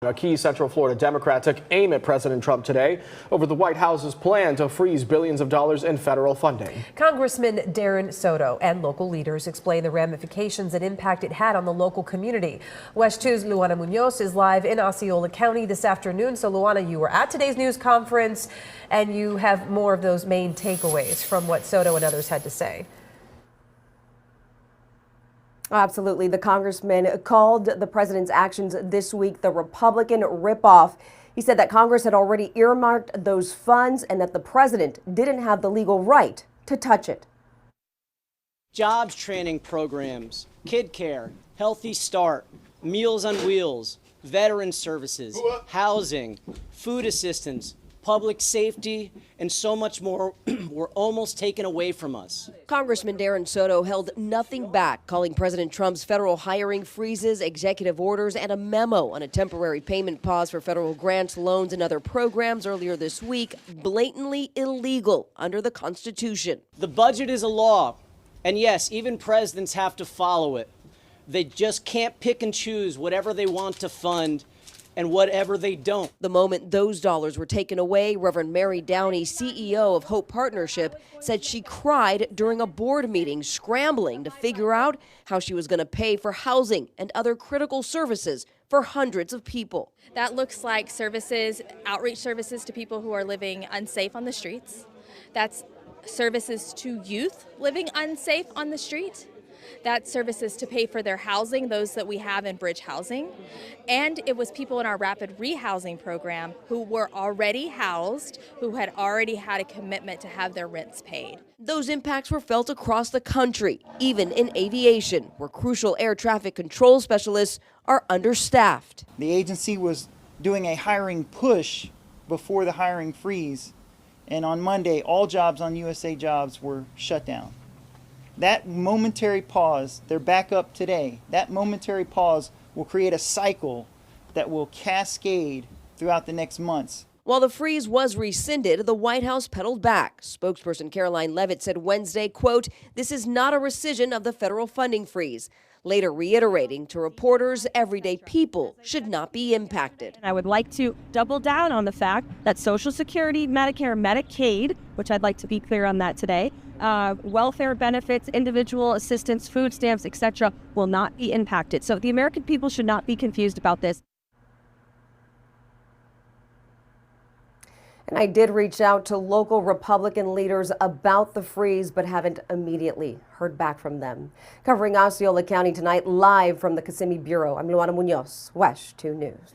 A key Central Florida Democrat took aim at President Trump today over the White House's plan to freeze billions of dollars in federal funding. Congressman Darren Soto and local leaders explain the ramifications and impact it had on the local community. WESH 2's Luana Munoz is live in Osceola County this afternoon. So, Luana, you were at today's news conference and you have more of those main takeaways from what Soto and others had to say. Absolutely. The congressman called the president's actions this week the Republican ripoff. He said that Congress had already earmarked those funds and that the president didn't have the legal right to touch it. Jobs training programs, kid care, Healthy Start, Meals on Wheels, veteran services, housing, food assistance, public safety, and so much more were almost taken away from us. Congressman Darren Soto held nothing back, calling President Trump's federal hiring freezes, executive orders, and a memo on a temporary payment pause for federal grants, loans, and other programs earlier this week blatantly illegal under the Constitution. The budget is a law, and yes, even presidents have to follow it. They just can't pick and choose whatever they want to fund and whatever they don't. The moment those dollars were taken away, Reverend Mary Downey, CEO of Hope Partnership, said she cried during a board meeting, scrambling to figure out how she was going to pay for housing and other critical services for hundreds of people. That looks like services, outreach services to people who are living unsafe on the streets. That's services to youth living unsafe on the street. That's services to pay for their housing, those that we have in Bridge Housing. And it was people in our rapid rehousing program who were already housed, who had already had a commitment to have their rents paid. Those impacts were felt across the country, even in aviation, where crucial air traffic control specialists are understaffed. The agency was doing a hiring push before the hiring freeze, and on Monday, all jobs on USA Jobs were shut down. That momentary pause, they're back up today, that momentary pause will create a cycle that will cascade throughout the next months. While the freeze was rescinded, the White House pedaled back. Spokesperson Caroline Leavitt said Wednesday, quote, "This is not a rescission of the federal funding freeze," later reiterating to reporters everyday people should not be impacted. I would like to double down on the fact that Social Security, Medicare, Medicaid, which I'd like to be clear on that today, welfare benefits, individual assistance, food stamps, etc., will not be impacted. So the American people should not be confused about this. And I did reach out to local Republican leaders about the freeze, but haven't immediately heard back from them. Covering Osceola County tonight, live from the Kissimmee Bureau, I'm Luana Munoz, WESH 2 News.